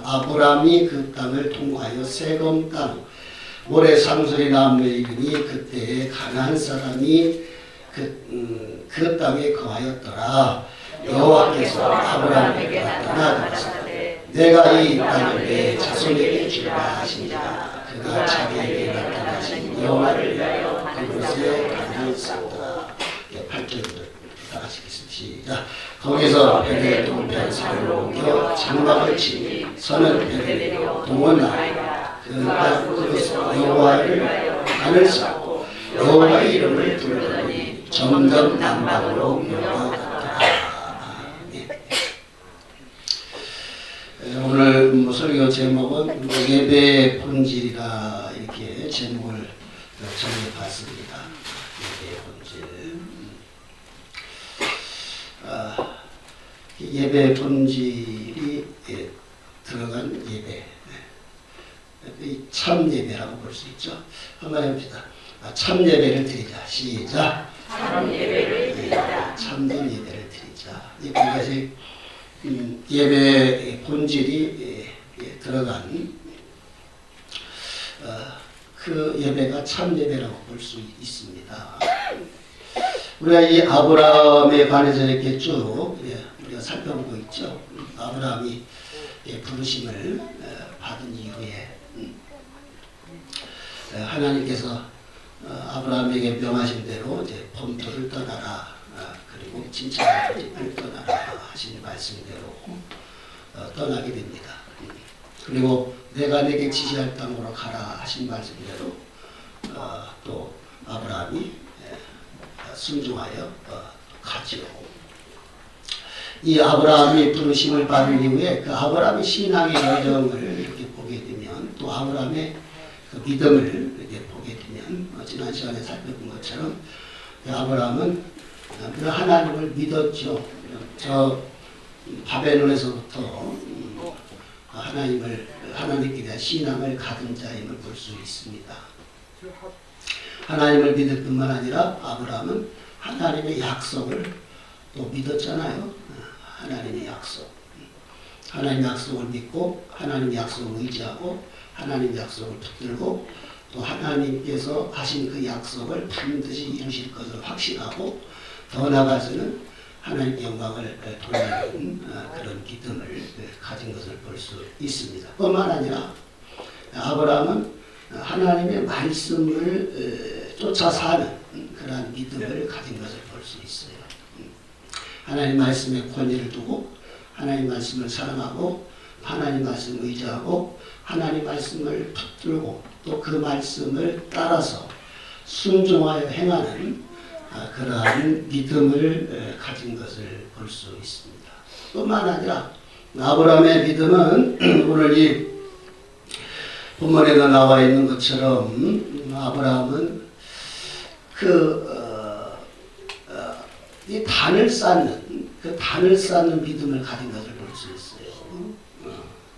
아브라함이 그 땅을 통과하여 세겜 땅 모래 상소리 나무에 이르니 그때에 가나안 사람이 그 땅에 거하였더라. 여호와께서 아브라함에게 나타나시되 내가 이 땅을 내 자손에게 주리라 하시니라. 그가 자기에게 나타나신 여호와를 위하여 그곳에 단을 쌓더라. 8절부터 다 같이 읽겠습니다. 거기서 베델 동편 산으로 옮겨 장막을 치니 선은 베델이요 동은 아이라. 그곳에서 여호와를 위하여 단을 쌓고 여호와의 이름을 부르더니 점점 남방으로 옮겨갔더라. 오늘 설교 제목은 예배의 본질이라 이렇게 제목을 정해봤습니다. 예배의 본질. 예배의 본질이 들어간 예배, 참 예배라고 볼 수 있죠. 한번 해봅시다. 참 예배를 드리자. 시작. 참 예배를 드리자. 참된 예배를 드리자. 이것이 예배의 본질이 들어간 그 예배가 참 예배라고 볼 수 있습니다. 우리가 이 아브라함에 관해서 이렇게 쭉 우리가 살펴보고 있죠. 아브라함이 부르심을 받은 이후에 하나님께서 아브라함에게 명하신 대로 이제 본토를 떠나라, 그리고 진짜를 떠나라 하신 말씀대로 떠나게 됩니다. 그리고 내가 내게 지시할 땅으로 가라 하신 말씀대로 또 아브라함이 순종하여 가지요. 이 아브라함이 부르심을 받은 이후에 그 아브라함의 신앙의 여정을 이렇게 보게 되면, 또 아브라함의 그 믿음을 이렇게 보게 되면, 지난 시간에 살펴본 것처럼 아브라함은 하나님을 믿었죠. 저 바벨론에서부터 하나님께 대한 신앙을 가진 자임을 볼 수 있습니다. 하나님을 믿을 뿐만 아니라 아브라함은 하나님의 약속을 또 믿었잖아요. 하나님의 약속. 하나님의 약속을 믿고 하나님의 약속을 의지하고 하나님의 약속을 붙들고 또 하나님께서 하신 그 약속을 반드시 이루실 것을 확신하고 더 나아가서는 하나님의 영광을 돌리는 그런 믿음을 가진 것을 볼 수 있습니다. 뿐만 아니라 아브라함은 하나님의 말씀을 쫓아 사는 그러한 믿음을 가진 것을 볼 수 있어요. 하나님 말씀에 권위를 두고 하나님 말씀을 사랑하고 하나님 말씀을 의지하고 하나님 말씀을 붙들고 또 그 말씀을 따라서 순종하여 행하는 그러한 믿음을 가진 것을 볼 수 있습니다. 뿐만 아니라 아브라함의 믿음은 오늘 이 본문에도 나와 있는 것처럼 아브라함은 이 단을 쌓는 믿음을 가진 것을 볼 수 있어요.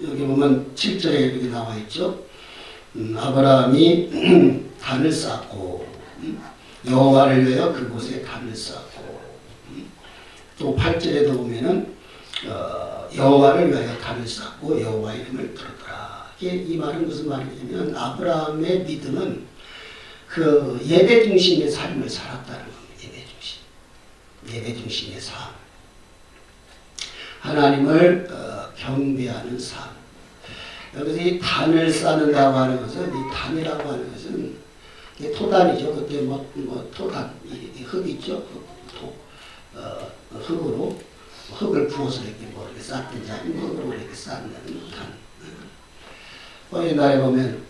여기 보면 7절에 이렇게 나와 있죠. 아브라함이 단을 쌓고 여호와를 위하여 그곳에 단을 쌓고, 또 8절에도 보면은 여호와를 위하여 단을 쌓고 여호와 이름을 부르더라. 이 말은 무슨 말이냐면 아브라함의 믿음은 그 예배 중심의 삶을 살았다는 겁니다. 예배 중심의 삶, 하나님을 경배하는 삶. 여기서 이 단을 쌓는다고 하는 것은, 이 단이라고 하는 것은 토단이죠. 그때 토단, 이 흙 있죠. 흙으로 흙을 부어서 이렇게 이렇게 쌓든지 아니면 흙으로 이렇게 쌓는 단. 옛날에 보면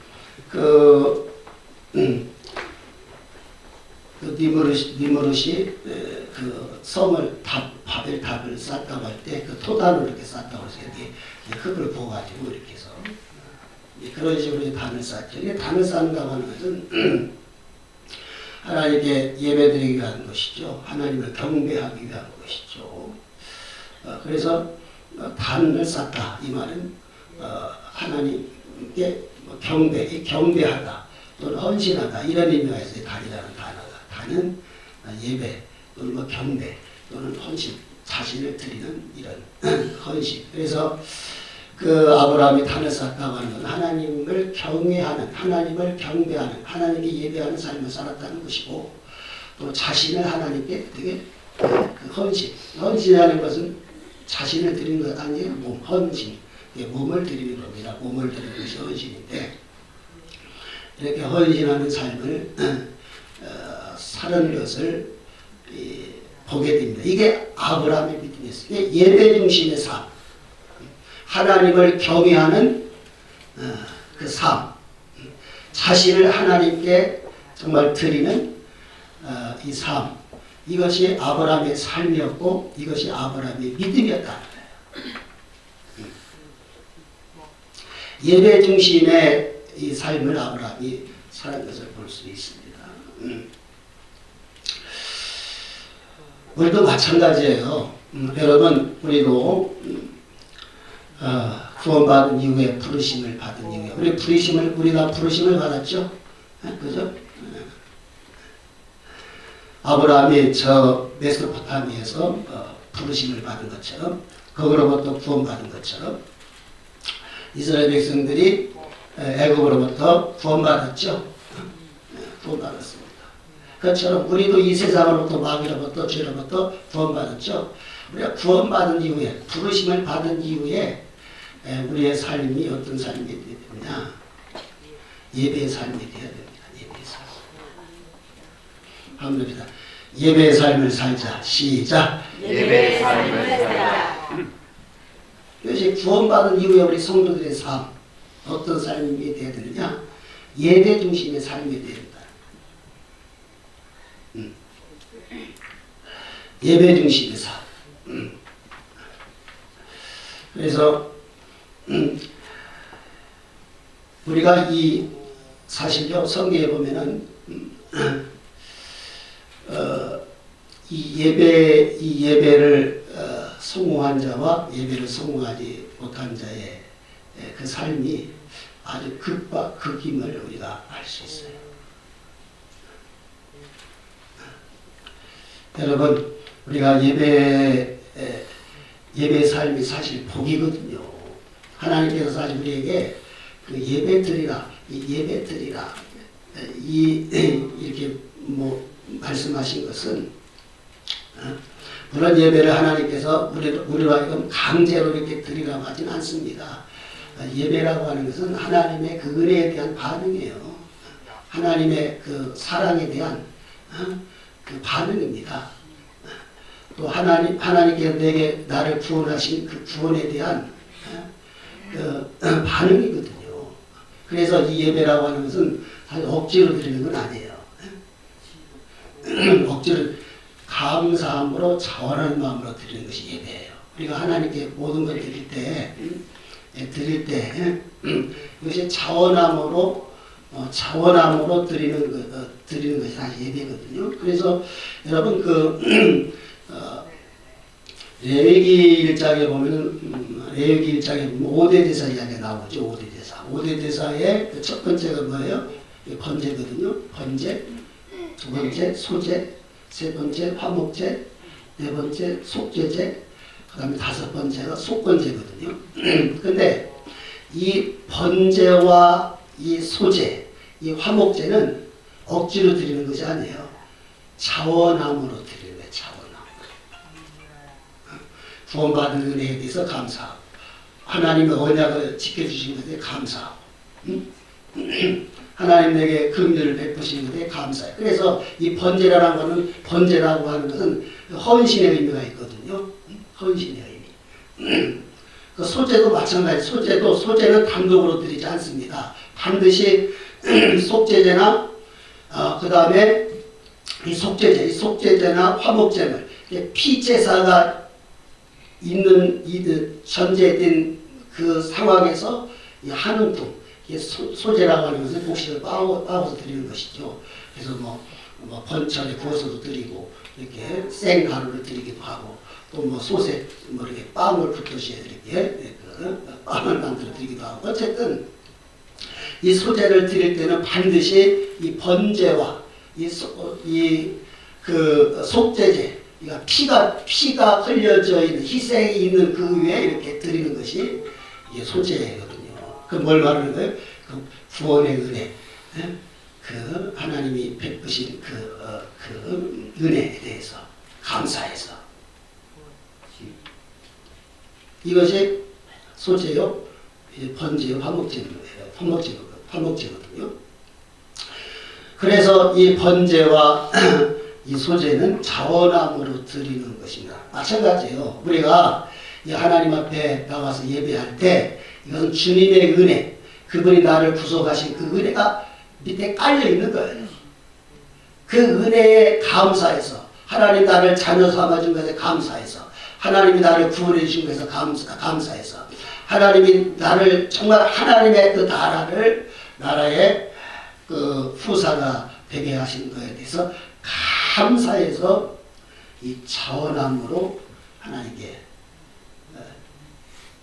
니무롯이 그 성을 바벨탑을 쌓다고 할 때 그 토단으로 이렇게 쌓다고 해서 이렇게 흙을 부어가지고 이렇게 해서 그런 식으로 단을 쌓죠. 이게 단을 쌓는다고 하는 것은 하나님께 예배드리기 위한 것이죠. 하나님을 경배하기 위한 것이죠. 그래서 단을 쌓다 이 말은 하나님께 경배하다 또는 헌신하다 이런 의미가 있어요. 단이라는 단어가. 단은 예배 또는 경배 또는 헌신, 자신을 드리는 이런 헌신. 그래서 그 아브라함이 단을 쌓았다고 하는 건 하나님을 경외하는, 하나님을 경배하는, 하나님께 예배하는 삶을 살았다는 것이고, 또 자신을 하나님께 어떻게 헌신하는 것은 자신을 드리는 것 아니에요. 헌신, 몸을 드리는 겁니다. 몸을 드리는 것이 헌신인데, 이렇게 헌신하는 삶을 사는 것을 보게 됩니다. 이게 아브라함의 믿음이었어요. 예배 중심의 삶, 하나님을 경외하는 그 삶, 자신을 하나님께 정말 드리는 이 삶, 이것이 아브라함의 삶이었고 이것이 아브라함의 믿음이었다. 예배 중심의 이 삶을 아브라함이 살은 것을 볼 수 있습니다. 우리도 마찬가지예요. 여러분, 우리도 구원받은 이후에 부르심을 받은 이후에 우리가 부르심을 받았죠. 그죠? 아브라함이 저 메소포타미아에서 부르심을 받은 것처럼, 거기로부터 구원받은 것처럼 이스라엘 백성들이 애굽으로부터 구원받았죠. 구원받았습니다. 그것처럼 우리도 이 세상으로부터, 마귀로부터, 죄로부터 구원받았죠. 우리가 구원받은 이후에, 부르심을 받은 이후에 우리의 삶이 어떤 삶이 되어야 되느냐? 예배의 삶이 되어야 됩니다. 예배의 삶. 합니다. 예배의 삶을 살자. 시작. 예배의 삶을 살자. 이것이 구원받은 이후에 우리 성도들의 삶, 어떤 삶이 되어야 되느냐? 예배 중심의 삶이 되어야 된다. 예배 중심의 삶. 그래서 우리가 이 사실요, 성경에 보면은 이 예배를 성공한 자와 예배를 성공하지 못한 자의 그 삶이 아주 극과 극임을 우리가 알 수 있어요. 여러분, 우리가 예배의 삶이 사실 복이거든요. 하나님께서 사실 우리에게 그 예배 드리라, 이렇게 말씀하신 것은, 물론 예배를 하나님께서 우리로 하여금 강제로 이렇게 드리라고 하진 않습니다. 예배라고 하는 것은 하나님의 그 은혜에 대한 반응이에요. 하나님의 그 사랑에 대한 그 반응입니다. 또 하나님께서 나를 구원하신 그 구원에 대한 그 반응이거든요. 그래서 이 예배라고 하는 것은 사실 억지로 드리는 건 아니에요. 억지로 감사함으로 자원하는 마음으로 드리는 것이 예배예요. 우리가 하나님께 모든 걸 드릴 때 이것이 자원함으로 드리는 것이 사실 예배거든요. 그래서 여러분 레위기 1장에 보면은 레위기 1장에 보면 5대 제사 이야기가 나오죠. 5대 제사. 5대 제사의 그 첫 번째가 뭐예요? 번제거든요. 번제, 두 번째 소제, 세 번째 화목제, 네 번째 속죄제, 그다음에 다섯 번째가 속건제거든요. 근데 이 번제와 이 소제, 이 화목제는 억지로 드리는 것이 아니에요. 자원함으로 드리는 거예요. 자원함. 구원받은 은혜에 대해서 감사하고, 하나님의 언약을 지켜주신 것에 감사하고, 하나님 내게 긍휼을 베푸신 것에 감사해요. 그래서 이 번제라고 하는 것은 헌신의 의미가 있거든요. 헌신의 의미. 그 소제도 마찬가지. 소제는 단독으로 드리지 않습니다. 반드시 속죄제나 그 다음에 이 속죄제나 화목제물, 피제사가 있는 전제된 그 상황에서 하는 둥, 소제라고 하는 것은 곡식을 빻아서 드리는 것이죠. 그래서 번철에 구워서도 드리고, 이렇게 생가루를 드리기도 하고, 또 솥에 이렇게 빵을 붓듯이 이렇게 빵을 만들어 드리기도 하고, 어쨌든 이 소제를 드릴 때는 반드시 이 번제와 그 속죄제, 피가 흘려져 있는, 희생이 있는 그 위에 이렇게 드리는 것이 이게 소재거든요. 그 뭘 말하는 거예요? 그 구원의 은혜, 예? 그 하나님이 베푸신 그 은혜에 대해서 감사해서 이것이 소재요, 번제요, 화목제거든요. 그래서 이 번제와 이 소제는 자원함으로 드리는 것입니다. 마찬가지예요. 우리가 이 하나님 앞에 나가서 예배할 때 이것은 주님의 은혜, 그분이 나를 구속하신 그 은혜가 밑에 깔려 있는 거예요. 그 은혜에 감사해서, 하나님 나를 자녀 삼아준 것에 감사해서, 하나님이 나를 구원해 주신 것에 감사해서, 하나님이 나를 정말 하나님의 그 나라의 그 후사가 되게 하신 것에 대해서 감사해서 이 자원함으로 하나님께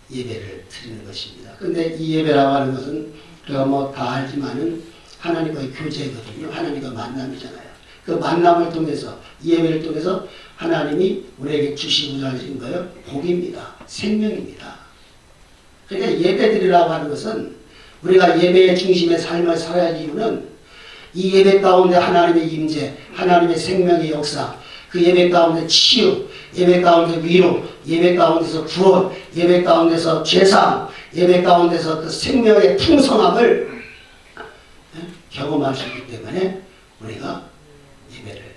예배를 드리는 것입니다. 근데 이 예배라고 하는 것은 우리가 뭐 다 알지만은 하나님과의 교제거든요. 하나님과 만남이잖아요. 그 만남을 통해서, 이 예배를 통해서 하나님이 우리에게 주시고자 하신 거예요. 복입니다. 생명입니다. 그러니까 예배 드리라고 하는 것은 우리가 예배의 중심의 삶을 살아야 할 이유는 이 예배 가운데 하나님의 임재, 하나님의 생명의 역사, 그 예배 가운데 치유, 예배 가운데 위로, 예배 가운데서 구원, 예배 가운데서 죄사함, 예배 가운데서 그 생명의 풍성함을 경험할 수 있기 때문에 우리가 예배를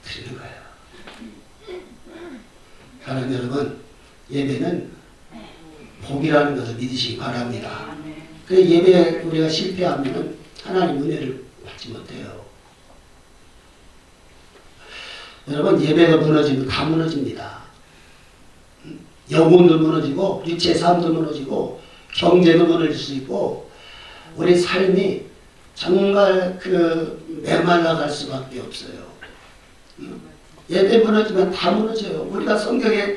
드리는 거예요. 사랑하는 여러분, 예배는 복이라는 것을 믿으시기 바랍니다. 그 예배에 우리가 실패하면 하나님 은혜를 받지 못해요. 여러분, 예배가 무너지면 다 무너집니다. 영혼도 무너지고 육체의 삶도 무너지고 경제도 무너질 수 있고 우리 삶이 정말 그 메말라갈 수밖에 없어요. 예배 무너지면 다 무너져요. 우리가 성경에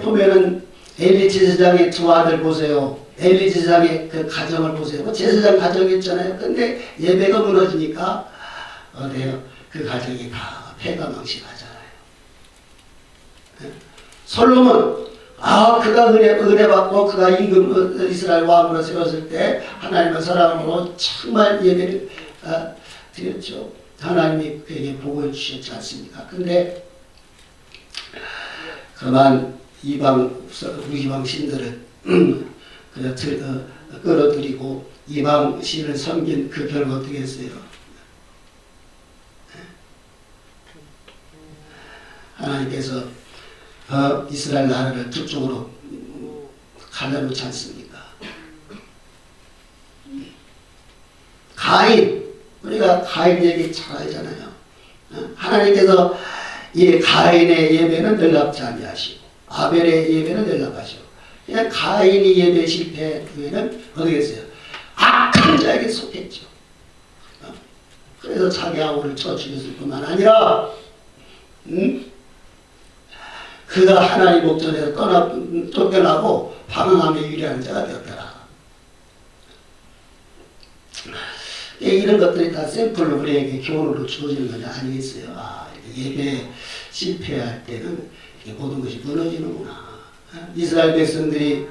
보면은 엘리 제사장의 두 아들 보세요. 엘리 제사장의 그 가정을 보세요. 제사장 가정이었잖아요. 근데 예배가 무너지니까 어때요? 그 가정이 다 폐가망신하잖아요. 솔로몬, 그가 은혜 받고 그가 임금 이스라엘 왕으로 세웠을 때 하나님의 사랑으로 정말 예배를 드렸죠. 하나님이 그에게 복을 주셨지 않습니까? 근데 그만 이방 신들을 끌어들이고 이방 신을 섬긴 그 결과 어떻게 했어요? 하나님께서 이스라엘 나라를 두 쪽으로 갈라놓지 않습니까? 가인, 우리가 가인 얘기 잘 알잖아요. 하나님께서 이 가인의 예배는 연락지 아니하시고 아벨의 예배는 연락하시고 그냥 가인이 예배 실패 후에는 어떻게 했어요? 악한 자에게 속했죠. 그래서 자기 아우를 쳐 죽였을 뿐만 아니라 그가 하나님 목전에서 쫓겨나고 방황함에 유리한 자가 되었더라. 이런 것들이 다 샘플로 우리에게 교훈으로 주어지는 것이 아니겠어요. 예배 실패할 때는 모든 것이 무너지는구나. 이스라엘 백성들이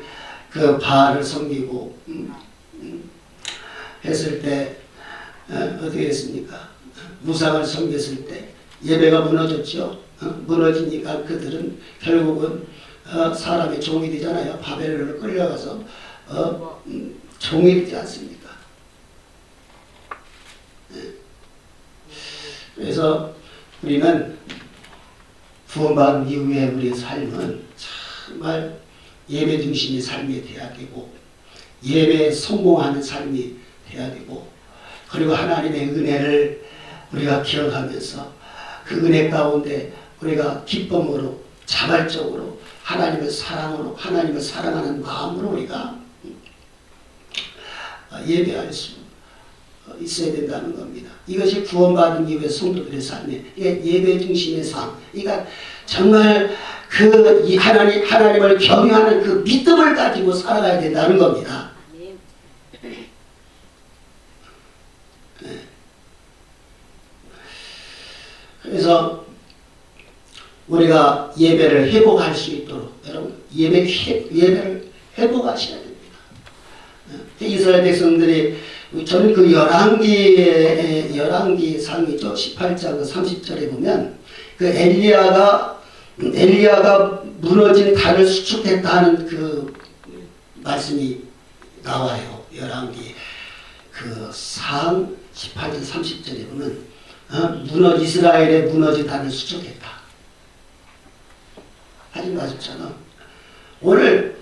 그 바알을 섬기고 했을 때 어떻게 했습니까? 무상을 섬겼을 때 예배가 무너졌죠. 무너지니까 그들은 결국은 사람의 종이 되잖아요. 바벨론으로 끌려가서 종이 되지 않습니까? 그래서 우리는 구원받은 이후에 우리의 삶은 정말 예배 중심의 삶이 되어야 되고 예배에 성공하는 삶이 되어야 되고 그리고 하나님의 은혜를 우리가 기억하면서 그 은혜 가운데 우리가 기쁨으로 자발적으로 하나님의 사랑으로 하나님을 사랑하는 마음으로 우리가 예배할 수 있어야 된다는 겁니다. 이것이 구원받은 이후의 성도들의 삶이에요. 예배 중심의 삶. 그러니까 정말 그 하나님을 경외하는 그 믿음을 가지고 살아가야 된다는 겁니다. 그래서 우리가 예배를 회복할 수 있도록 여러분 예배를 회복하셔야 됩니다. 이스라엘 백성들이 저는 그 열왕기 상이죠. 18장 30절에 보면 그 엘리야가 무너진 단을 수축했다 하는 그 말씀이 나와요. 열왕기 그 상 18장 30절에 보면 이스라엘의 무너진 단을 수축했다. 하지 마셨잖아. 오늘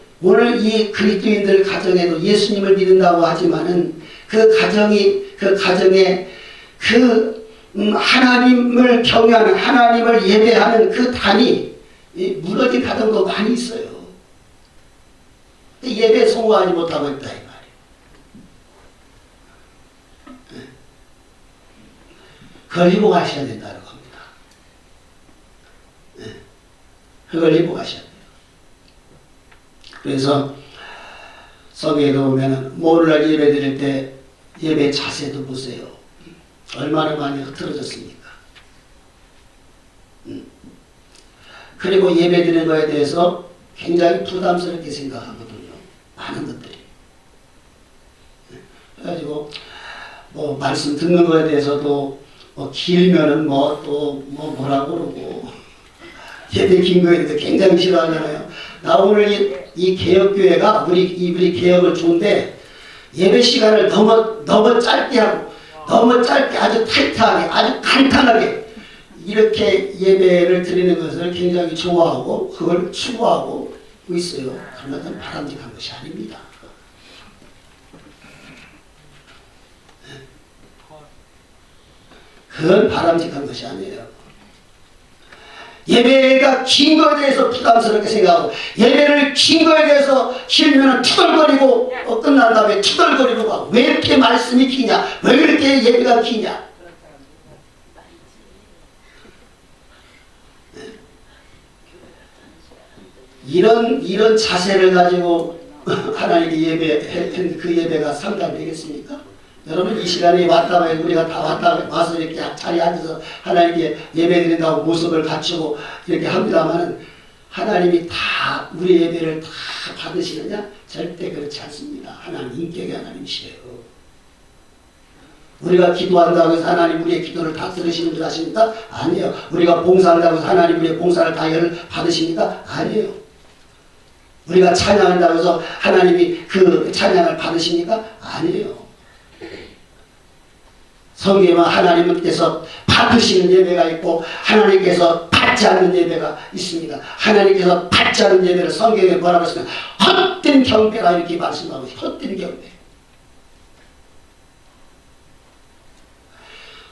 이 그리스도인들 가정에도 예수님을 믿는다고 하지만은 그 가정에 하나님을 경외하는 하나님을 예배하는 그 단이 무너진 가정도 많이 있어요. 예배 성공하지 못하고 있다 이 말이에요. 그걸 회복하셔야 된다는 겁니다. 그걸 회복하셔야 돼요. 그래서 성경에도 보면 오늘날 예배 드릴 때 예배 자세도 보세요. 얼마나 많이 흐트러졌습니까? 그리고 예배 드리는 거에 대해서 굉장히 부담스럽게 생각하거든요. 많은 것들이. 그래가지고 뭐 말씀 듣는 거에 대해서도 뭐 길면은 뭐라고 그러고 예배 긴 거에 대해서 굉장히 싫어하잖아요. 나 오늘 이 개혁교회가 우리 개혁을 좋은데 예배 시간을 너무 짧게 하고 너무 짧게 아주 타이트하게 아주 간단하게 이렇게 예배를 드리는 것을 굉장히 좋아하고 그걸 추구하고 있어요. 그러나 그건 바람직한 것이 아닙니다. 그건 바람직한 것이 아니에요. 예배가 긴 거에 대해서 부담스럽게 생각하고 예배를 긴 거에 대해서 길면 투덜거리고 끝난 다음에 투덜거리고 막 왜 이렇게 말씀이 기냐? 왜 이렇게 예배가 기냐? 이런 자세를 가지고 하나님께 예배했던 그 예배가 상담되겠습니까? 여러분 이 시간에 우리가 다 와서 이렇게 자리에 앉아서 하나님께 예배드린다고 모습을 갖추고 이렇게 합니다만은 하나님이 다 우리 예배를 다 받으시느냐? 절대 그렇지 않습니다. 하나님 인격의 하나님이시래요. 우리가 기도한다고 해서 하나님 우리의 기도를 다 들으시는 줄 아십니까? 아니에요. 우리가 봉사한다고 해서 하나님 우리의 봉사를 다 받으십니까? 아니에요. 우리가 찬양한다고 해서 하나님이 그 찬양을 받으십니까? 아니에요. 성경에는 하나님께서 받으시는 예배가 있고 하나님께서 받지 않는 예배가 있습니다. 하나님께서 받지 않는 예배를 성경에 뭐라고 했습니까? 헛된 경배라 이렇게 말씀하고 있어요. 헛된 경배.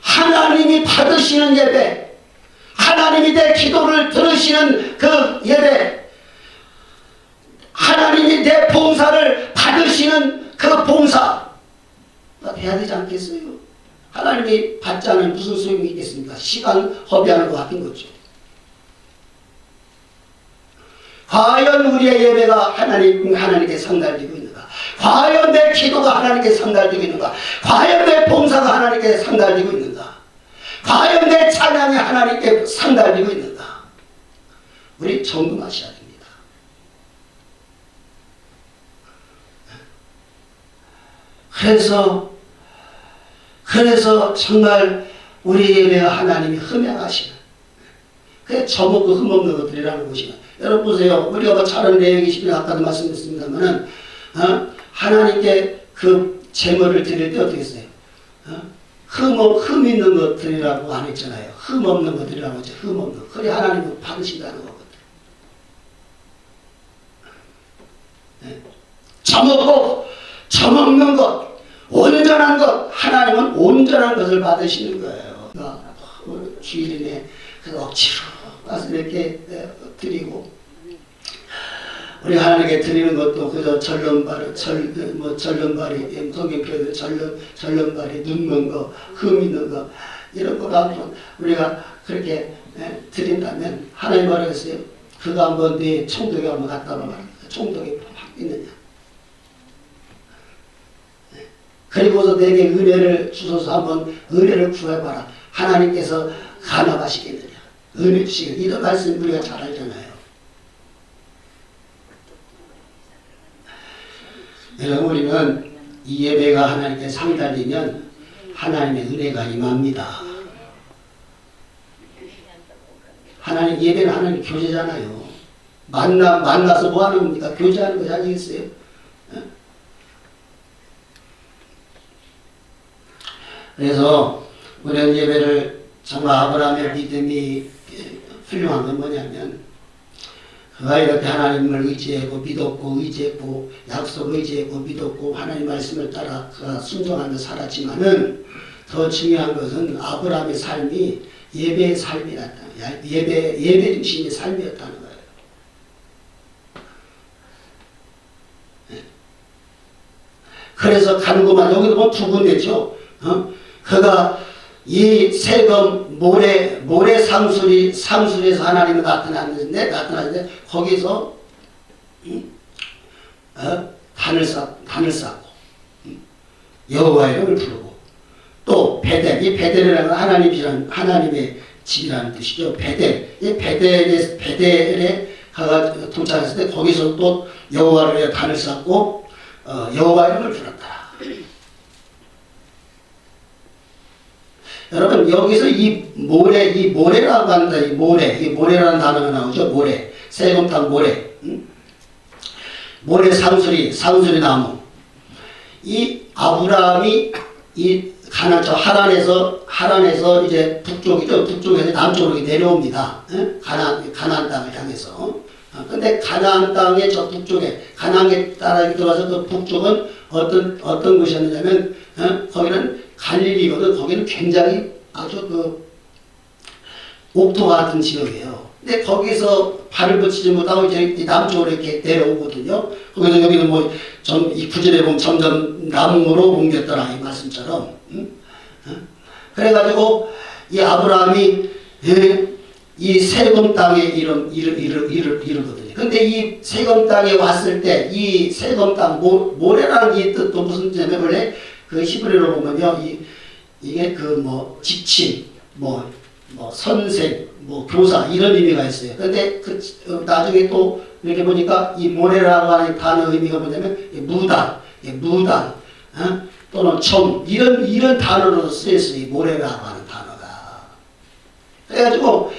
하나님이 받으시는 예배, 하나님이 내 기도를 들으시는 그 예배, 하나님이 내 봉사를 받으시는 그 봉사가 돼야 되지 않겠어요? 하나님이 받지 않으면 무슨 소용이 있겠습니까? 시간 허비하는 것 같은 거죠. 과연 우리의 예배가 하나님께 상달되고 있는가? 과연 내 기도가 하나님께 상달되고 있는가? 과연 내 봉사가 하나님께 상달되고 있는가? 과연 내 찬양이 하나님께 상달되고 있는가? 우리 점검하셔야 됩니다. 그래서 정말 우리 예배가 하나님이 흠양하시는 그게 저먹고 흠없는 것들이라는 것이나 여러분 보세요. 우리가 뭐 잘하는 내용이 있으면 아까도 말씀드렸습니다만은 하나님께 그 제물을 드릴 때 어떻게 했어요? 흠 있는 것들이라고 안 했잖아요. 흠 없는 것들이라고 했죠. 흠 없는 것. 그래 하나님은 받으신다는 거거든. 네. 저먹는 것, 온전한 것, 하나님은 온전한 것을 받으시는 거예요. 주일이네. 그래서 억지로 가서 이렇게 드리고, 우리 하나님께 드리는 것도 그저 절름발이, 성경표현으로 절름발이, 눕는 거, 흠 있는 거, 이런 거가 우리가 그렇게 드린다면, 하나님 뭐라고 했어요? 그거 한번 네 총독에 한번 갖다 봐. 총독에 확 있느냐. 그리고서 내게 은혜를 주소서 한번 은혜를 구해봐라. 하나님께서 간합하시겠느냐. 은혜 주시겠느냐. 이런 말씀 우리가 잘 알잖아요. 여러분 우리는 이 예배가 하나님께 상달되면 하나님의 은혜가 임합니다. 하나님 예배는 하나님 교제잖아요. 만나서 뭐 하는 겁니까? 교제하는 것이 아니겠어요? 그래서 우리는 예배를 정말 아브라함의 믿음이 훌륭한 건 뭐냐면 그가 이렇게 하나님을 의지하고 믿었고 의지했고 약속 의지했고 믿었고 하나님 말씀을 따라 그가 순종하며 살았지만은 더 중요한 것은 아브라함의 삶이 예배의 삶이었다. 예배 중심의 삶이었다는 거예요. 그래서 가는 것만 여기도 보면 두 군데죠. 그가 이 세금 모래 상술에서 하나님이 나타났는데 거기서 단을 쌓고 여호와 이름을 부르고 또 베델, 이 베델이라는 하나님의 집이라는 뜻이죠. 베델, 이 베델에 가가 도착했을 때 거기서 또 여호와를 위해 단을 쌓고 여호와 이름을 불렀다. 여러분 여기서 이 모래라고 한다. 이 모래라는 단어가 나오죠. 모래, 세금 땅 모래, 모래 상수리 나무. 이 아브라함이 이 하란에서 이제 북쪽에서 남쪽으로 남쪽으로 내려옵니다. 가나안 땅을 향해서. 근데 가나안 땅의 저 북쪽에 가나안에 따라 들어와서 그 북쪽은 어떤 곳이었느냐면 거기는 갈릴리거든. 거기는 굉장히 아주 그 옥토 같은 지역이에요. 근데 거기서 발을 붙이지 못하고 이제 남쪽으로 이렇게 내려오거든요. 거기서 여기는 뭐 이 구절에 보면 점점 남으로 옮겼더라 이 말씀처럼. 그래가지고 이 아브라함이 이 세금 땅에 이르거든요. 근데 이 세금 땅에 왔을 때 이 세금 땅 모래라는 이 뜻도 무슨 뜻이냐면 원래 그 히브리어로 보면요 이게 그 뭐 지침 뭐 선생 뭐 교사 이런 의미가 있어요. 근데 그 나중에 또 이렇게 보니까 이 모래라고 하는 단어 의미가 뭐냐면 무단 또는 점 이런 단어로 쓰였어요. 이 모래라고 하는 단어가. 그래가지고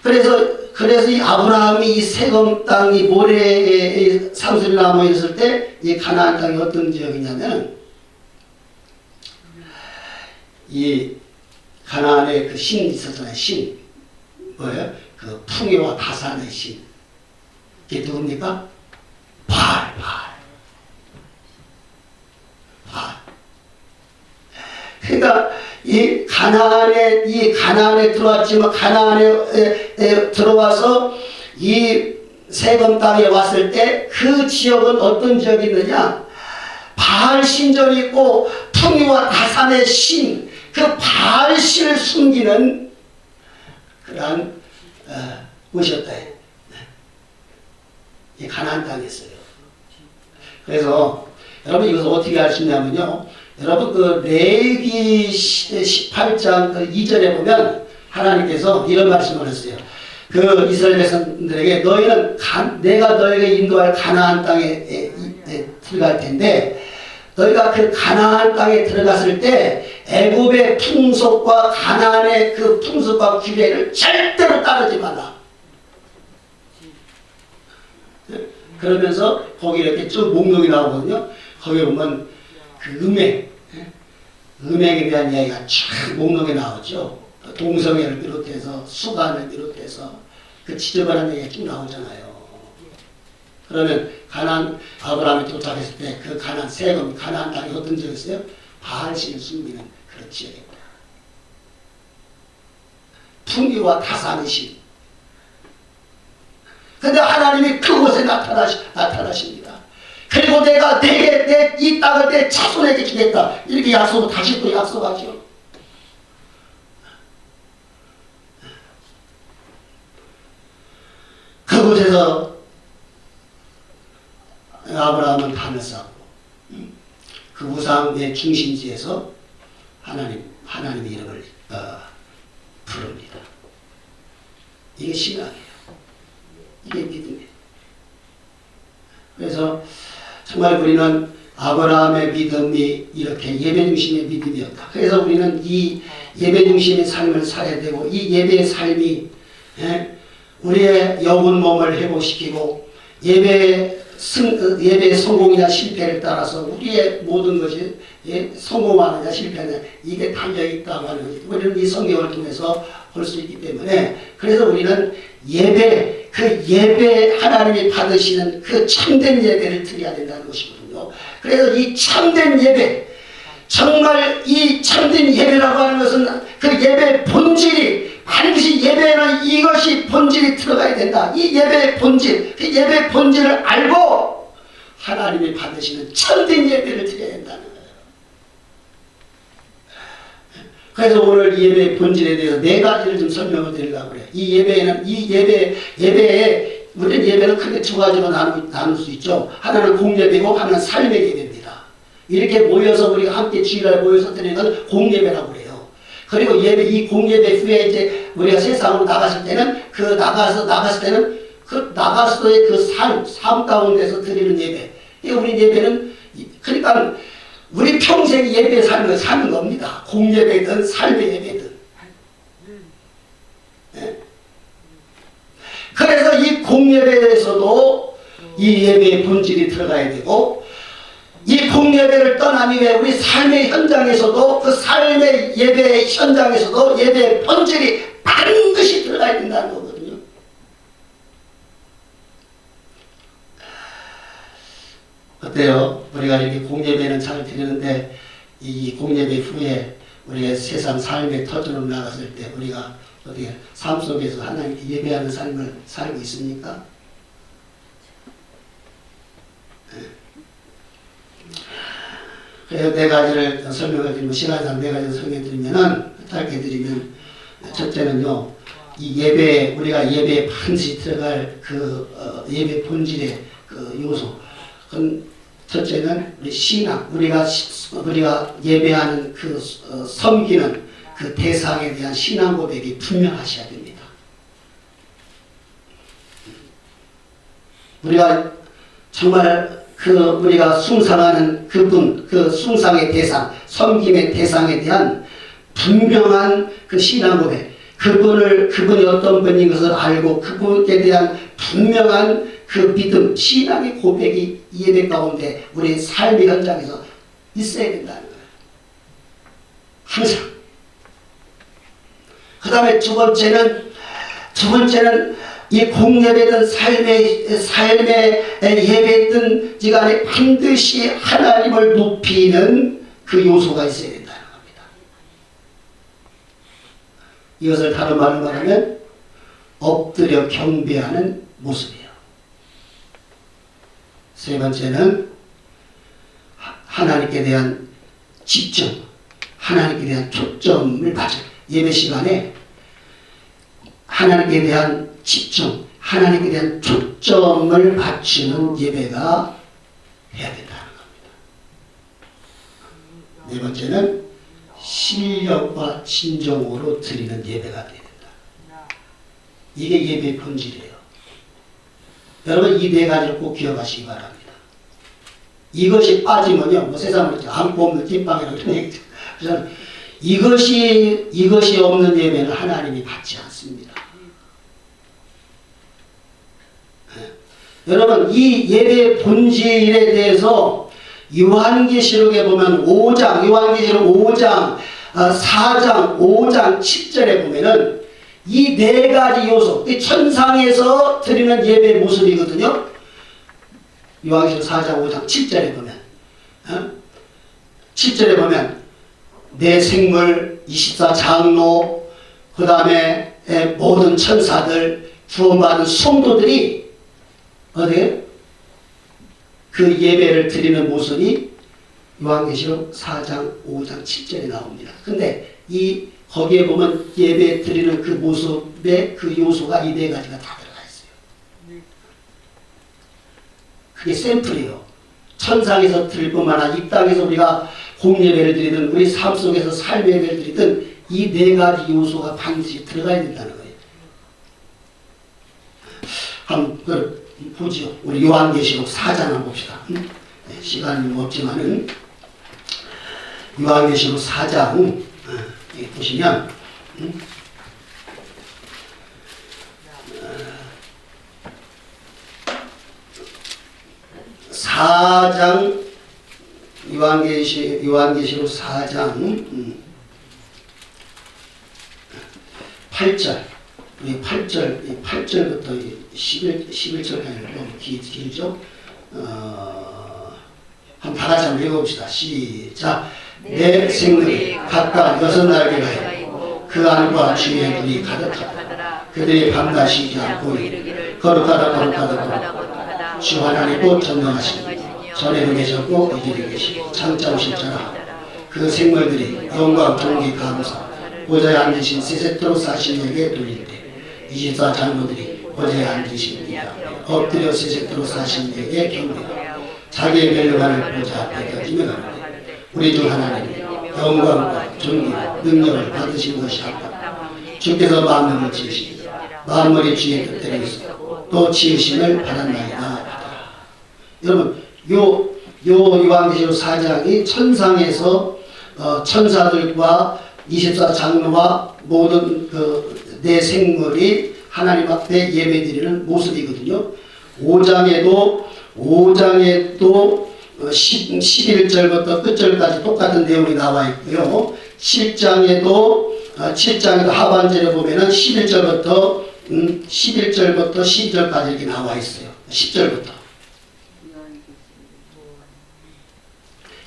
그래서 이 아브라함이 이 세금 땅 이 모래에 상수리 나무에 있을 때 이 가나안 땅이 어떤 지역이냐면 이 가나안에 그 신 있었잖아요. 신 뭐예요? 그 풍요와 다산의 신. 이게 누굽니까? 바알. 그러니까 이 가나안에 들어왔지만 가나안에 들어와서 이 세금 땅에 왔을 때 그 지역은 어떤 지역이 있느냐? 바알 신전이 있고 풍요와 다산의 신, 그 바알 신을 숨기는 그러한 곳이었다. 이 가나안 땅이었어요. 그래서 여러분 이것을 어떻게 알 수 있냐면요. 여러분 그 레위기 18장 그 2절에 보면 하나님께서 이런 말씀을 했어요. 그 이스라엘 백성들에게 너희는 내가 너에게 인도할 가나안 땅에 들어갈 텐데 너희가 그 가나안 땅에 들어갔을 때 애굽의 풍속과 가나안의 그 풍속과 규례를 절대로 따르지 말라. 그러면서 거기 이렇게 쭉 목록이 나오거든요. 거기 보면 그 음행에 대한 이야기가 쫙 목록에 나오죠. 동성애를 비롯해서 수간을 비롯해서 그 지저분한 얘기가 쭉 나오잖아요. 그러면 아브라함이 도착했을 때 그 가나안 땅이 어떤 지역이었어요? 바알신을 숨기는 그런 지역입니다. 풍기와 다산의 신. 근데 하나님이 그곳에 나타나십니다. 그리고 내가 이 땅을 내 자손에게 주겠다. 이렇게 약속을 다시 또 약속하죠. 그곳에서 아브라함은 단을 쌓고 그 우상의 중심지에서 하나님의 이름을 부릅니다. 이게 신앙이에요. 이게 믿음이에요. 그래서 정말 우리는 아브라함의 믿음이 이렇게 예배 중심의 믿음이었다. 그래서 우리는 이 예배 중심의 삶을 살아야 되고 이 예배의 삶이 우리의 영혼 몸을 회복시키고 예배의 성공이나 실패를 따라서 우리의 모든 것이 성공하느냐 실패하느냐 이게 달려있다고 하는 거지. 우리는 이 성경을 통해서 볼 수 있기 때문에 그래서 우리는 예배 하나님이 받으시는 그 참된 예배를 드려야 된다는 것이거든요. 그래서 이 참된 예배 정말 이 참된 예배라고 하는 것은 그 예배의 본질이 반드시 예배에는 이것이 본질이 들어가야 된다. 이 예배의 본질, 그 예배의 본질을 알고 하나님이 받으시는 참된 예배를 드려야 된다는 거예요. 그래서 오늘 이 예배의 본질에 대해서 4가지를 좀 설명을 드리려고 그래요. 이 예배에 우리는 예배는 크게 2가지로 나눌 수 있죠. 하나는 공예배고 하나는 삶의 예배입니다. 이렇게 모여서 우리가 함께 주일날 모여서 드리는 건 공예배라고 그래요. 그리고 이 공예배 후에 이제 우리가 세상으로 나갔을 때는 나가서의 그 삶 가운데서 드리는 예배. 우리 예배는 그러니까 우리 평생 예배 삶을 사는 겁니다. 공예배든 삶의 예배든. 네? 그래서 이 공예배에서도 이 예배의 본질이 들어가야 되고 이 공예배를 떠난 이후에 우리 삶의 현장에서도 그 삶의 예배의 현장에서도 예배의 본질이 반드시 들어가야 된다는 거거든요. 어때요? 우리가 이렇게 공예배는 잘 드리는데 이 공예배 후에 우리가 세상 삶의 터전으로 나갔을 때 우리가 어떻게 삶 속에서 하나님께 예배하는 삶을 살고 있습니까? 그래서 4가지를 설명해 드리면 시간상 4가지를 설명해 드리면은 짧게 드리면 첫째는요 이 예배 우리가 예배에 반드시 들어갈 그 예배 본질의 그 요소 첫째는 우리 신앙 우리가 예배하는 그 섬기는 그 대상에 대한 신앙 고백이 분명하셔야 됩니다. 우리가 정말 우리가 숭상하는 그분, 그 숭상의 대상, 섬김의 대상에 대한 분명한 그 신앙 고백, 그분이 어떤 분인 것을 알고 그분에 대한 분명한 그 믿음, 신앙의 고백이 예배 가운데 우리 삶의 현장에서 있어야 된다는 거예요. 항상. 그 다음에 두 번째는 이 공예배든 삶의 예배든 지간에 반드시 하나님을 높이는 그 요소가 있어야 된다는 겁니다. 이것을 다른 말로 말하면 엎드려 경배하는 모습이에요. 세 번째는 하나님께 대한 집중, 하나님께 대한 초점을 맞춰 예배 시간에 하나님께 대한 집중, 하나님께 대한 초점을 맞추는 예배가 해야 된다는 겁니다. 네 번째는 신령과 진정으로 드리는 예배가 되어야 된다. 이게 예배의 본질이에요. 여러분 이 4가지를 꼭 기억하시기 바랍니다. 이것이 빠지면요, 뭐 세상으로 안고 없는 찐빵이라고 이런 얘기죠. 그래서 이것이 없는 예배는 하나님이 받지 않습니다. 네. 여러분 이 예배의 본질에 대해서 요한계시록에 보면 5장, 요한계시록 5장, 4장, 5장, 7절에 보면은 이 4가지 요소, 이 천상에서 드리는 예배의 모습이거든요. 요한계시록 4장, 5장, 7절에 보면 7절에 보면 내 생물 24장로 그 다음에 모든 천사들 구원받은 성도들이 어디에 그 예배를 드리는 모습이 요한계시록 4장, 5장, 7절에 나옵니다. 근데 거기에 보면 예배 드리는 그 모습의 그 요소가 이 4가지가 다 들어가 있어요. 그게 샘플이에요. 천상에서 드릴 뿐만 아니라 이 땅에서 우리가 공예배를 드리든 우리 삶 속에서 삶의 예배를 드리든 이 4가지 요소가 반드시 들어가야 된다는 거예요. 한번 보죠. 우리 요한계시록 4장 한번 봅시다. 시간이 없지만은 요한계시록 4장 보시면 4장 요한계시록 4장 8절 우리 8절부터 11절까지 좀 길죠. 한번 다 같이 한번 읽어봅시다. 시작. 내 생물이 각각 6날개가 있고 그 안과 주의 눈이 가득하다. 그들이 밤낮 쉬지 않고 이르기를 거룩하다 거룩하다 주 하나님도 전능하시니 전에도 계셨고 이제도 계시고 장차 오실 자라. 그 생물들이 영광 존귀 감사 보좌에 앉으신 세세토록 사신 에게 돌릴 때 24장로들이 보좌에 앉으신 이 앞에 엎드려 세세토록 사신 에게 경배하고 자기의 멸류관을 보좌 앞에 던지며 가는데 우리 중 하나님이 영광과 존귀와 능력을 받으신 것이 아깝다. 주께서 만물을 지으시니 만물이 주의 뜻대로 있었고 또 지으심을 받았나이다. 여러분 요한계시록 4장이 천상에서 천사들과 24장로와 모든 내 생물이 하나님 앞에 예배드리는 모습이거든요. 5장에도 11절부터 끝절까지 똑같은 내용이 나와 있고요. 7장에도 하반절에 보면은 11절부터 12절까지 이렇게 나와 있어요. 10절부터.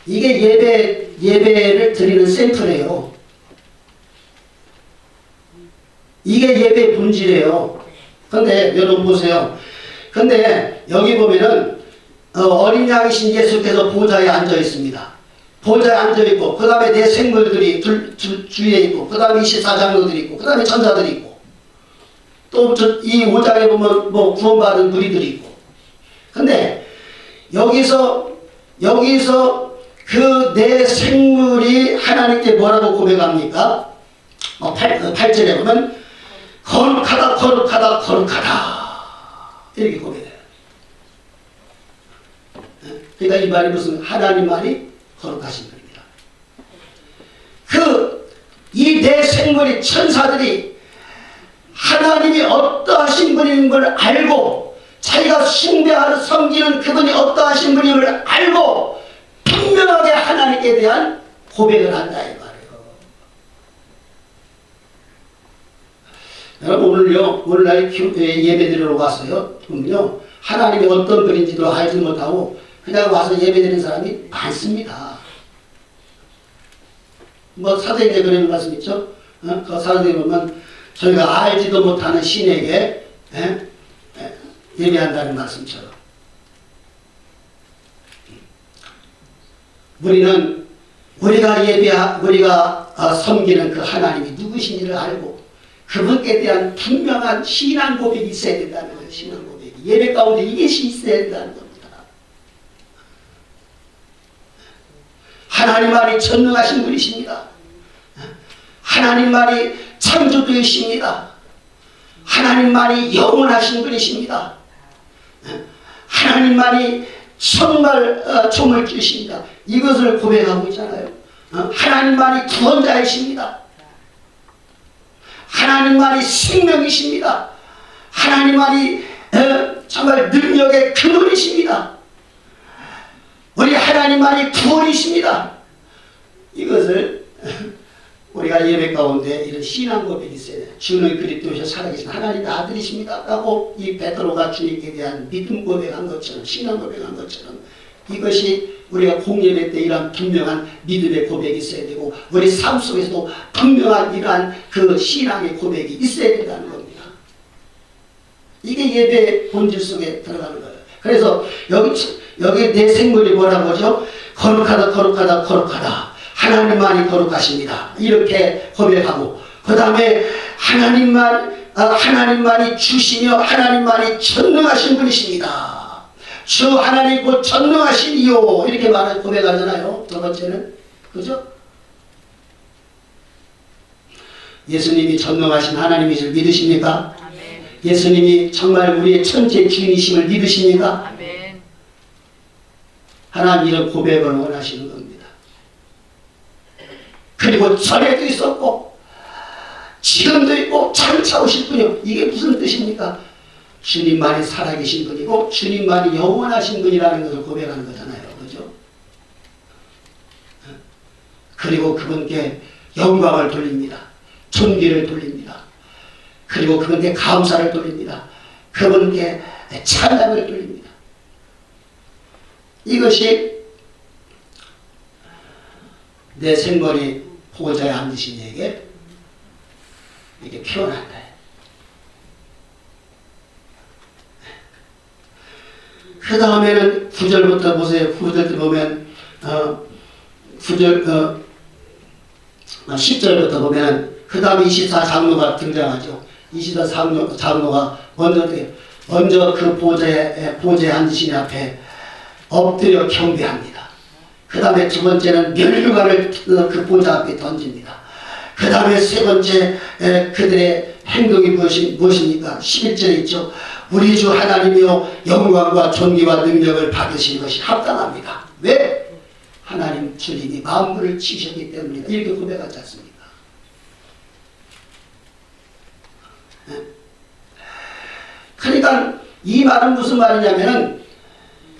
이게 예배를 드리는 샘플이에요. 이게 예배의 본질이에요. 근데 여러분 보세요. 근데 여기 보면은 어린 양이신 예수께서 보좌에 앉아 있습니다. 보좌에 앉아 있고 그 다음에 내 생물들이 주위에 있고 그 다음에 24장로들이 있고 그 다음에 천사들이 있고 또 이 5장에 보면 뭐 구원받은 무리들이 있고. 근데 여기서 그 내 생물이 하나님께 뭐라고 고백합니까? 8절에 보면 거룩하다 거룩하다 거룩하다 이렇게 고백해요. 그러니까 이 말이 무슨 하나님만이 거룩하신 분입니다. 이 내 생물이 천사들이 하나님이 어떠하신 분인 걸 알고 자기가 숭배하는 섬기는 그분이 어떠하신 분인 걸 알고 분명하게 하나님께 대한 고백을 한다 이 말이에요. 여러분 오늘날 예배드리러 왔어요. 그러면요 하나님이 어떤 분인지도 알지 못하고 그냥 와서 예배드리는 사람이 많습니다. 뭐 사도행전에 그런 말씀 있죠? 그 사도행전에 보면 저희가 알지도 못하는 신에게 예배한다는 말씀처럼 우리가 섬기는 그 하나님이 누구신지를 알고 그분께 대한 분명한 신앙 고백이 있어야 된다는 거예요. 신앙 고백이 예배 가운데 이것이 있어야 된다는 겁니다. 하나님만이 전능하신 분이십니다. 하나님만이 창조주이십니다. 하나님만이 영원하신 분이십니다. 하나님만이 정말 조물주십니다. 이것을 고백하고 있잖아요. 하나님만이 구원자이십니다. 하나님만이 생명이십니다. 하나님만이 정말 능력의 근원이십니다. 우리 하나님만이 구원이십니다. 이것을 우리가 예배 가운데 이런 신앙 고백이 있어야 돼요. 주는 그리스도셔 살아계신 하나님의 아들이십니다 라고 이 베드로가 주님께 대한 믿음 고백한 것처럼 신앙 고백한 것처럼 이것이 우리가 공예배 때 이러한 분명한 믿음의 고백이 있어야 되고 우리 삶 속에서도 분명한 이러한 그 신앙의 고백이 있어야 된다는 겁니다. 이게 예배의 본질 속에 들어가는 거예요. 그래서 여기 내 생물이 뭐라고 하죠? 거룩하다 거룩하다 거룩하다 하나님만이 거룩하십니다. 이렇게 고백하고 그 다음에 하나님만이 주시며 하나님만이 전능하신 분이십니다. 주 하나님 곧 전능하시니요 이렇게 말을 고백하잖아요. 두 번째는 그죠? 예수님이 전능하신 하나님이실 믿으십니까? 아멘. 예수님이 정말 우리의 천재 주인이심을 믿으십니까? 아멘. 하나님 이런 고백을 원하시는 겁니다. 그리고 전에도 있었고 지금도 있고 장차 오실 분이요. 이게 무슨 뜻입니까? 주님만이 살아계신 분이고 주님만이 영원하신 분이라는 것을 고백하는 거잖아요. 그죠? 그리고 그분께 영광을 돌립니다. 존귀를 돌립니다. 그리고 그분께 감사를 돌립니다. 그분께 찬양을 돌립니다. 이것이 내 생머리 보호자에 앉으신 이에게 이렇게 표현한다. 그 다음에는 9절부터 보세요. 9절 보면 10절부터 보면 그 다음에 24장로가 등장하죠. 24장로가 먼저 그 보좌에 앉으신 앞에 엎드려 경배합니다. 그 다음에 두 번째는 멸류관을 그 보좌 앞에 던집니다. 그 다음에 세 번째 그들의 행동이 무엇입니까? 11절에 있죠. 우리 주 하나님이여 영광과 존귀와 능력을 받으시는 것이 합당합니다. 왜? 하나님 주님이 만물을 지으셨기 때문이다. 이렇게 고백하지 않습니까? 그러니까 이 말은 무슨 말이냐면은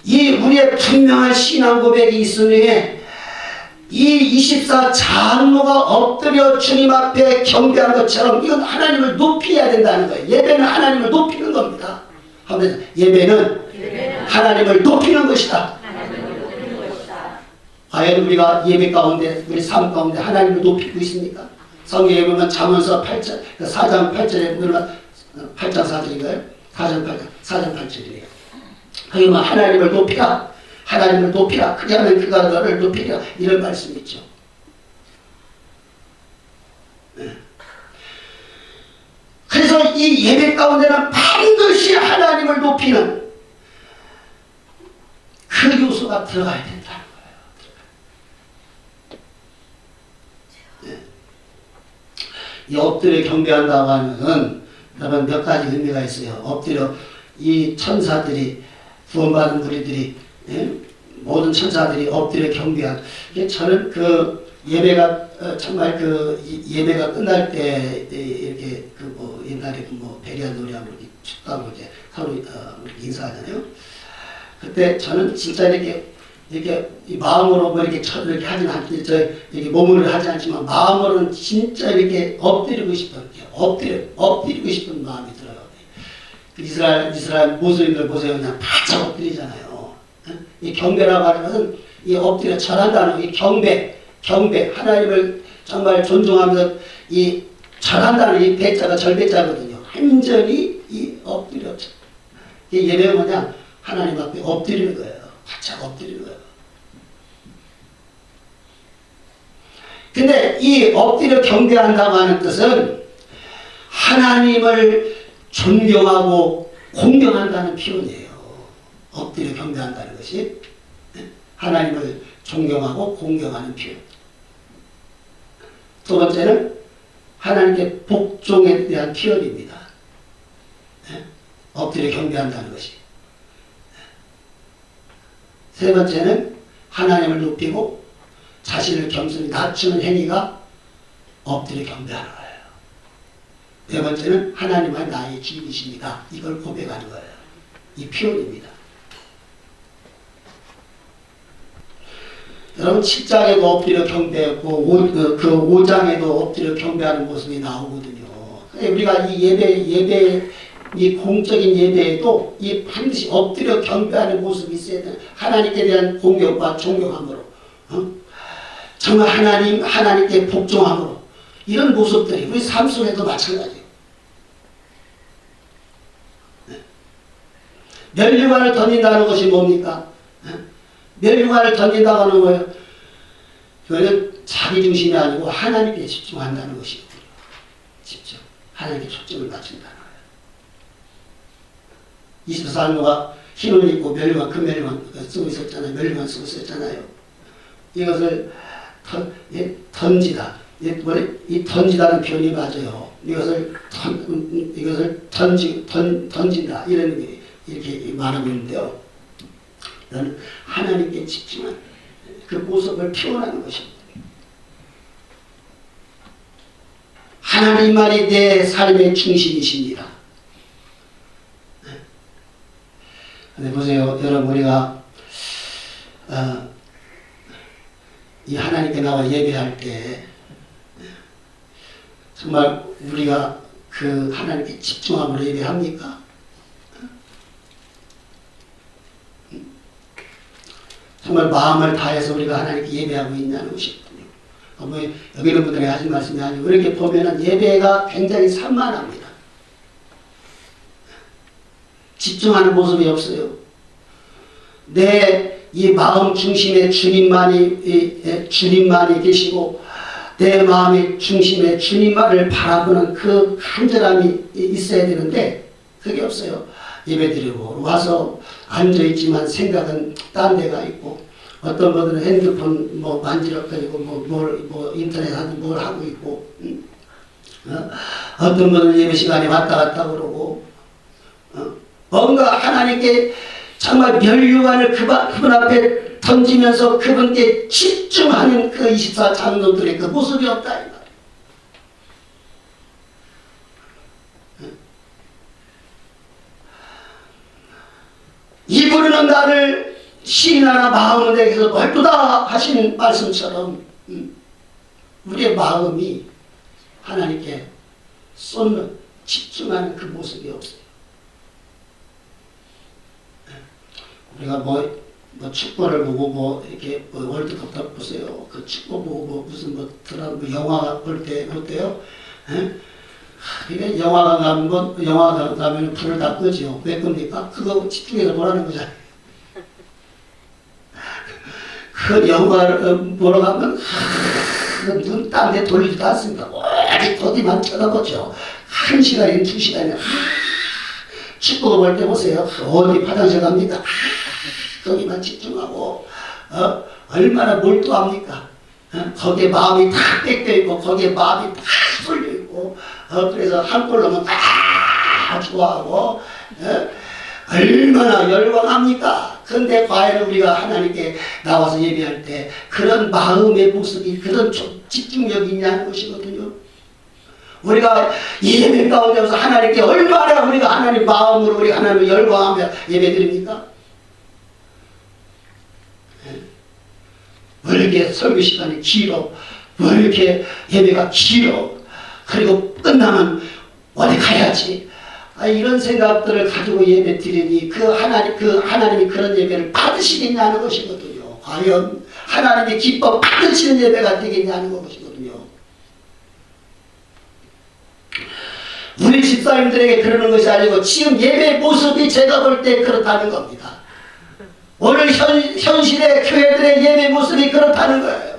이 우리의 분명한 신앙 고백이 있으니 이 24장로가 엎드려 주님 앞에 경배한 것처럼 이건 하나님을 높여야 된다는 거예요. 예배는 하나님을 높이는 겁니다. 예배는 하나님을 높이는 것이다. 과연 우리가 예배 가운데 우리 삶 가운데 하나님을 높이고 있습니까? 성경에 보면 잠언서 4장 8절에 보면 8장 4절인가요? 4장 8절이에요. 거기 보면 하나님을 높이라. 하나님을 높이라. 그리하면 그가 너를 높이리라. 이런 말씀이 있죠. 네. 그래서 이 예배 가운데는 반드시 하나님을 높이는 그 요소가 들어가야 된다는 거예요. 네. 이 엎드려 경배한다고 하면은 여러분 몇 가지 의미가 있어요. 엎드려 이 천사들이 구원받은 우리들이 모든 천사들이 엎드려 경배한. 저는 그 예배가 정말 그 예배가 끝날 때 이렇게 그 뭐 옛날에 뭐 베리안 노래하고 이렇게 축가하고 이제 서로 이렇게 인사하잖아요. 그때 저는 진짜 이렇게 마음으로 뭐 이렇게 하진 않지, 이렇게 몸으로 하지 않지만 마음으로는 진짜 이렇게 엎드리고 싶은 마음이 들어요. 이스라엘 모슬림들 보세요. 그냥 바짝 엎드리잖아요. 이 경배라고 하는 것은 이 엎드려 절한다는 이 경배, 하나님을 정말 존중하면서 이 절한다는 이 배자가 절배자거든요. 완전히 이 엎드려. 이 예배가 뭐냐? 하나님 앞에 엎드리는 거예요. 바짝 엎드리는 거예요. 근데 이 엎드려 경배한다고 하는 뜻은 하나님을 존경하고 공경한다는 표현이에요. 엎드려 경배한다는 것이 하나님을 존경하고 공경하는 표현. 두 번째는 하나님께 복종에 대한 표현입니다. 엎드려 경배한다는 것이. 세 번째는 하나님을 높이고 자신을 겸손히 낮추는 행위가 엎드려 경배하는 거예요. 네 번째는 하나님은 나의 주인이십니다. 이걸 고백하는 거예요. 이 표현입니다. 여러분 7장에도 엎드려 경배했고 그 5장에도 엎드려 경배하는 모습이 나오거든요. 우리가 이 예배 이 공적인 예배에도 이 반드시 엎드려 경배하는 모습이 있어야 돼요. 하나님께 대한 공경과 존경함으로, 정말 하나님께 복종함으로 이런 모습들이 우리 삶 속에도 마찬가지예요. 멸류관을 던진다는 것이 뭡니까? 멸류관을 던진다고 하는 거예요. 그거는 자기 중심이 아니고 하나님께 집중한다는 것이에요. 집중. 하나님께 초점을 맞춘다는 거예요. 24장로가 흰 옷 입고 멸류관, 그 멸류관 쓰고 있었잖아요. 멸류관 쓰고 있었잖아요. 이것을 던지다. 이 던지다는 표현이 맞아요. 이것을 던진다. 이런 이렇게 말하고 있는데요. 너는 하나님께 집중하는 그 모습을 표현하는 것입니다. 하나님만이 내 삶의 중심이십니다. 근데 보세요, 여러분, 우리가 이 하나님께 나와 예배할 때 정말 우리가 그 하나님께 집중함으로 예배합니까? 정말 마음을 다해서 우리가 하나님께 예배하고 있냐는 것이거든요. 뭐 여기 있는 분들에게 하신 말씀이 아니고 이렇게 보면은 예배가 굉장히 산만합니다. 집중하는 모습이 없어요. 내 이 마음 중심에 주님만이 계시고 내 마음의 중심에 주님만을 바라보는 그 간절함이 있어야 되는데 그게 없어요. 예배드리고 와서 앉아있지만 생각은 딴 데가 있고 어떤 분들은 핸드폰 뭐 만지작거리고 뭐 인터넷 하든 뭘 하고 있고 어떤 분은 예배 시간에 왔다 갔다 그러고 뭔가 하나님께 정말 면류관을 그분 앞에 던지면서 그분께 집중하는 그 24장로들의 그 모습이 없다 이 말이에요. 이부르는 나를 시인하나 마음은 내게서 멀도다 하시는 말씀처럼 우리의 마음이 하나님께 쏟는 집중하는 그 모습이 없어요. 우리가 뭐 축구를 보고 뭐 이렇게 월드컵 보세요. 그 축구 보고 무슨 드라마 영화 볼 때요. 그러니까 영화관 가면 불을 다 끄죠. 왜 끕니까? 그거 집중해서 보라는 거잖아요. 그 영화를 보러 가면 눈 딴 데 돌리지도 않습니다. 오직 거기만 쳐다보죠. 1시간이나 2시간이나 축구 볼 때 보세요. 어디 화장실 갑니까? 거기만 집중하고 얼마나 몰두합니까? 거기에 마음이 다 뺏겨 있고 거기에 마음이 다 쏠려 있고 그래서 한 골 넣으면 다 좋아하고 얼마나 열광합니까? 근데 과연 우리가 하나님께 나와서 예배할 때 그런 마음의 모습이 그런 집중력이 있냐는 것이거든요. 우리가 예배 가운데서 하나님께 얼마나 우리가 하나님 마음으로 우리 하나님을 열광하며 예배드립니까? 왜 이렇게 설교 시간이 길어? 왜 이렇게 예배가 길어? 그리고 끝나면 어디 가야지? 이런 생각들을 가지고 예배 드리니 하나님이 그런 예배를 받으시겠냐는 것이거든요. 과연 하나님이 기뻐 받으시는 예배가 되겠냐는 것이거든요. 우리 집사님들에게 그러는 것이 아니고 지금 예배 모습이 제가 볼 때 그렇다는 겁니다. 오늘 현실의 교회들의 예배 모습이 그렇다는 거예요.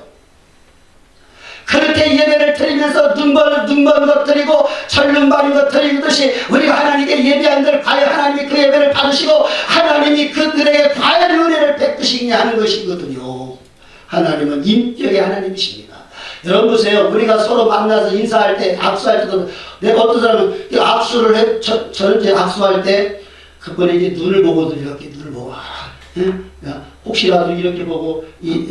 그렇게 예배를 드리면서 눈먼 것 드리고 절름발인 것 드리듯이 우리가 하나님께 예배한들 과연 하나님이 그 예배를 받으시고 하나님이 그들에게 과연 은혜를 베푸시냐 하는 것이거든요. 하나님은 인격의 하나님이십니다. 여러분 보세요. 우리가 서로 만나서 인사할 때 악수할 때도 내가 어떤 사람은 악수를 해 저는 이제 악수할 때 그분에게 눈을 보거든요. 이렇게 눈을 보고 혹시라도 이렇게 보고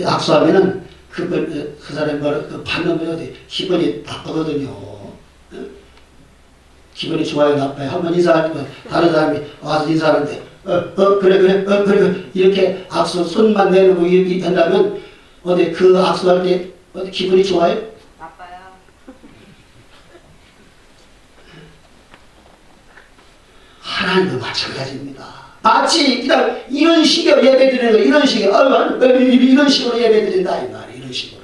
악수하면은 그 사람이 받는 분이 기분이 나쁘거든요. 기분이 좋아요, 나빠요? 한번 인사할 때 다른 사람이 와서 인사하는데 그래 이렇게 악수 손만 내놓고 이렇게 한다면 어디 그 악수할 때 어디 기분이 좋아요? 나빠요. 하나님도 마찬가지입니다. 마치 그냥 이런 식으로 예배드리는 거, 이런 식으로 이런 식으로 예배드린다 이 말이에요. 이런 식으로.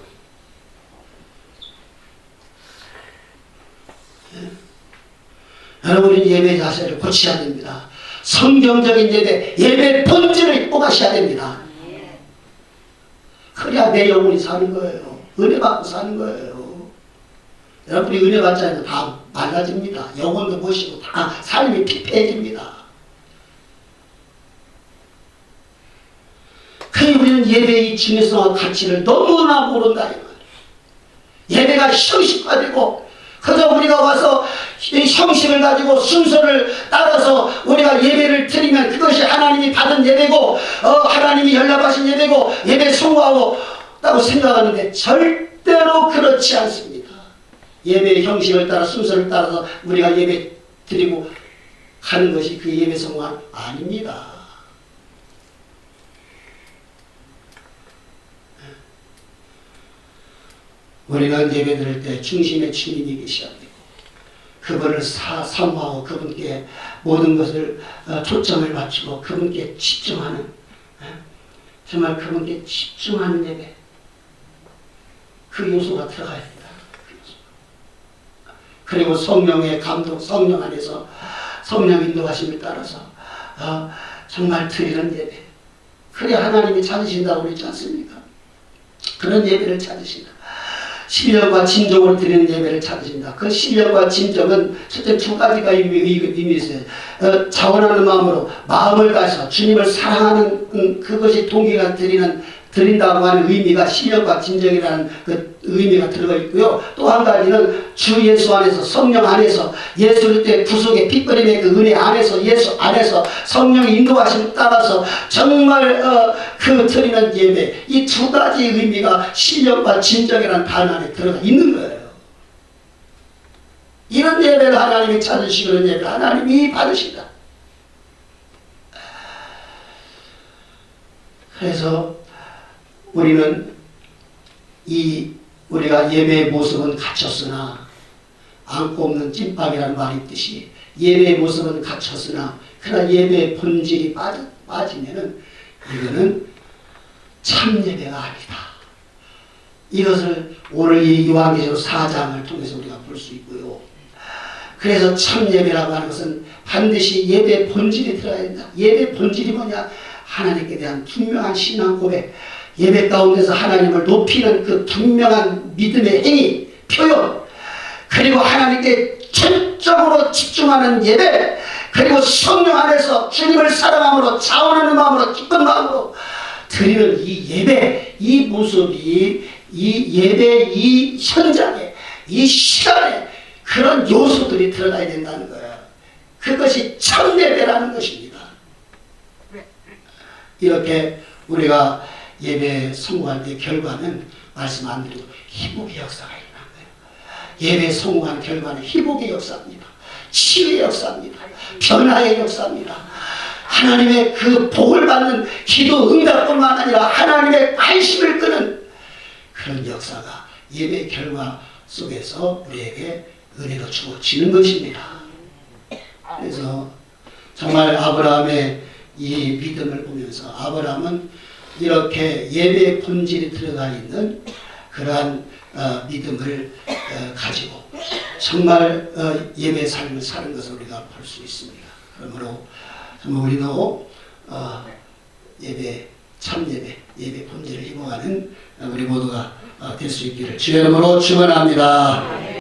여러분은 예배 자세를 고쳐야 됩니다. 성경적인 예배 본질을 뽑아셔야 됩니다. 그래야 내 영혼이 사는 거예요. 은혜 받고 사는 거예요. 여러분이 은혜 받지 않으면 다 말라집니다. 영혼도 보시고 다 삶이 피폐해집니다. 그래 우리는 예배의 중요성과 가치를 너무나 모른다 이 말이에요. 예배가 형식화되고 그저 우리가 와서 이 형식을 가지고 순서를 따라서 우리가 예배를 드리면 그것이 하나님이 받은 예배고 하나님이 연락하신 예배고 예배 성공하고 생각하는데 절대로 그렇지 않습니다. 예배의 형식을 따라 순서를 따라서 우리가 예배 드리고 하는 것이 그 예배 성공 아닙니다. 우리가 예배 드릴 때 중심에 주님이 계셔야 되고 그분을 사모하고 그분께 모든 것을 초점을 맞추고 그분께 집중하는 정말 그분께 집중하는 예배 그 요소가 들어가야 된다. 그리고 성령의 감동 성령 안에서 성령 인도하심을 따라서 정말 드리는 예배 그래야 하나님이 찾으신다고 그랬지 않습니까? 그런 예배를 찾으신다. 신령과 진정으로 드리는 예배를 찾으신다. 그 신령과 진정은 첫째 두 가지가 의미 있어요. 자원하는 마음으로 마음을 다해서 주님을 사랑하는 그것이 동기가 드린다고 하는 의미가 신령과 진정이라는 그 의미가 들어가 있고요. 또 한 가지는 주 예수 안에서 성령 안에서 예수 그리스도의 구속의 핏버림의 그 은혜 안에서 예수 안에서 성령의 인도하심 따라서 정말 그 드리는 예배 이 두 가지 의미가 신령과 진정이라는 단어 안에 들어가 있는 거예요. 이런 예배를 하나님이 찾으시고 그런 예배를 하나님이 받으신다. 그래서 우리는 우리가 예배의 모습은 갖췄으나 안고 없는 찐빵이라는 말이 있듯이 예배의 모습은 갖췄으나 그러나 예배의 본질이 빠지면은 이거는 참 예배가 아니다. 이것을 오늘 이 요한계시록 4장을 통해서 우리가 볼 수 있고요. 그래서 참 예배라고 하는 것은 반드시 예배의 본질이 들어야 된다. 예배의 본질이 뭐냐? 하나님께 대한 분명한 신앙 고백, 예배 가운데서 하나님을 높이는 그 분명한 믿음의 행위, 표현, 그리고 하나님께 전적으로 집중하는 예배, 그리고 성령 안에서 주님을 사랑함으로 자원하는 마음으로 기쁜 마음으로 드리는 이 예배, 이 모습이 이 예배 이 현장에 이 시간에 그런 요소들이 들어가야 된다는 거예요. 그것이 참 예배라는 것입니다. 이렇게 우리가 예배 성공할 때 결과는 말씀 안 드리고 회복의 역사가 일어난 거예요. 예배 성공한 결과는 회복의 역사입니다. 치유의 역사입니다. 변화의 역사입니다. 하나님의 그 복을 받는 기도 응답뿐만 아니라 하나님의 관심을 끄는 그런 역사가 예배 결과 속에서 우리에게 은혜로 주어지는 것입니다. 그래서 정말 아브라함의 이 믿음을 보면서 아브라함은 이렇게 예배의 본질이 들어가 있는 그러한 믿음을 가지고 정말 예배의 삶을 사는 것을 우리가 볼 수 있습니다. 그러므로 정말 우리도 예배, 참 예배, 예배 본질을 희망하는 우리 모두가 될 수 있기를 주의 이름으로 축원합니다.